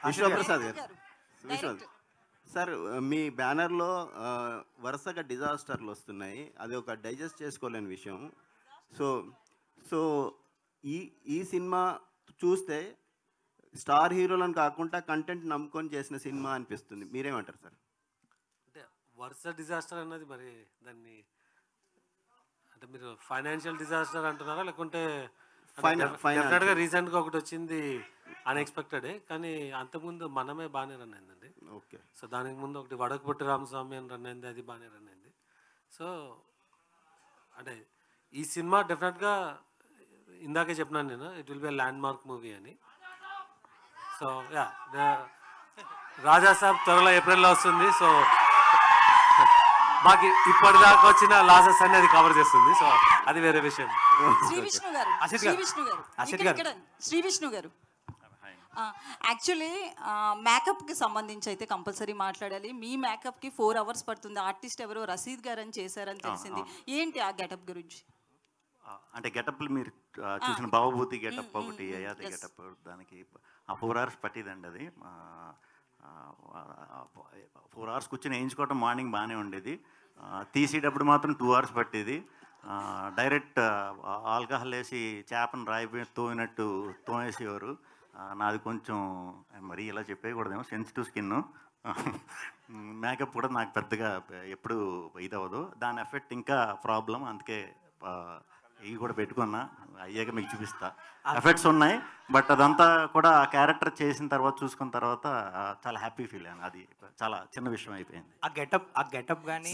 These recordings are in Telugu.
విశ్వప్రసాద్ గారు. విశ్వనాథ్ సార్, మీ బ్యానర్లో వరుసగా డిజాస్టర్లు వస్తున్నాయి. అది ఒక డైజెస్ట్ చేసుకోలేని విషయం. సో సో ఈ ఈ సినిమా చూస్తే స్టార్ హీరోలను కాకుండా కంటెంట్ నమ్ముకొని చేసిన సినిమా అనిపిస్తుంది. మీరేమంటారు సార్? అంటే వరుస డిజాస్టర్ అన్నది మరి దాన్ని అంటే మీరు ఫైనాన్షియల్ డిజాస్టర్ అంటున్నారా, లేకుంటే డెఫినెట్గా రీసెంట్గా ఒకటి వచ్చింది అన్ఎక్స్పెక్టెడే, కానీ అంతకుముందు మనమే బాగానే రన్ అయిందండి. ఓకే. సో దానికి ముందు ఒకటి వడకపుట్టి రామస్వామి అని రన్ అయింది, అది బాగానే రన్ అయింది. సో అంటే ఈ సినిమా డెఫినెట్గా ఇందాకే చెప్పినాను నేను, it will be land mark movie అని. సో యా, రాజా సాబ్ త్వరలో ఏప్రిల్లో వస్తుంది. సో మాకు ఇప్పటిదాకా వచ్చిన లాసెస్ అనేది కవర్ చేస్తుంది. సో అది వేరే విషయం. శ్రీ విష్ణు గారు యాక్చువల్లీ మేకప్కి సంబంధించి అయితే కంపల్సరీ మాట్లాడాలి. మీ మేకప్కి 4 hours పడుతుంది. ఆర్టిస్ట్ ఎవరో రసీద్ గారు అని చేశారని తెలిసింది. ఏంటి ఆ గెటప్ గురించి? అంటే గెటప్లు మీరు చూసిన భవభూతి గెటప్ ఒకటి, అయాది గెటప్, దానికి 4 hours పట్టిదండి. అది 4 hours కూర్చొని వేయించుకోవటం మార్నింగ్ బాగానే ఉండేది. తీసేటప్పుడు మాత్రం 2 hours పట్టేది. డైరెక్ట్ ఆల్కహాల్ వేసి చేపను రాయిపోయి తోయినట్టు తోమేసేవారు. నాది కొంచెం మరీ ఇలా చెప్పేయకూడదేమో, సెన్సిటివ్ స్కిన్. మేకప్ కూడా నాకు పెద్దగా ఎప్పుడు ఇదవ్వదు. దాని ఎఫెక్ట్ ఇంకా ప్రాబ్లం. అందుకే ఇవి కూడా పెట్టుకున్నా, అయ్యాక మీకు చూపిస్తా. ఎఫెక్ట్స్ ఉన్నాయి, బట్ అదంతా కూడా ఆ క్యారెక్టర్ చేసిన తర్వాత చూసుకున్న తర్వాత చాలా హ్యాపీ ఫీల్ అయ్యాను. అది చాలా చిన్న విషయం అయిపోయింది. ఆ గెటప్ కానీ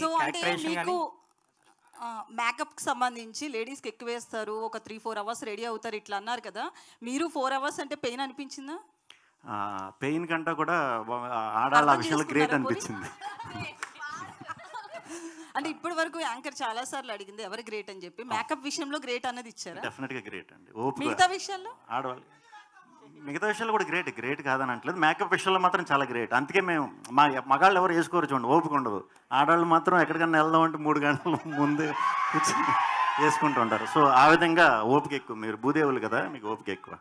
మేకప్కి సంబంధించి లేడీస్కి ఎక్కువ వేస్తారు, ఒక 3-4 hours రెడీ అవుతారు ఇట్లా అన్నారు కదా, మీరు 4 hours అంటే పెయిన్ అనిపించిందా? పెయిన్ కంటే కూడా ఆడాళ్ళ విషయంలో గ్రేట్ అనిపించింది. అంటే ఇప్పటి వరకు యాంకర్ చాలా సార్లు అడిగింది ఎవరు గ్రేట్ అని చెప్పి, మేకప్ విషయంలో గ్రేట్ అన్నది ఇచ్చారా? డెఫినెట్గా గ్రేట్ అండి. మిగతా విషయాల్లో ఆడవాళ్ళు మిగతా విషయాలు కూడా గ్రేట్ కాదని అంటలేదు. మేకప్ విషయంలో మాత్రం చాలా గ్రేట్. అందుకే మేము మగాళ్ళు ఎవరు వేసుకోరు చూడండి, ఓపిక ఉండదు. ఆడవాళ్ళు మాత్రం ఎక్కడికన్నా వెళ్దాం అంటే 3 గంటల ముందు కూర్చొని వేసుకుంటూ ఉంటారు. సో ఆ విధంగా ఓపిక ఎక్కువ. మీరు భూదేవులు కదా, మీకు ఓపిక ఎక్కువ.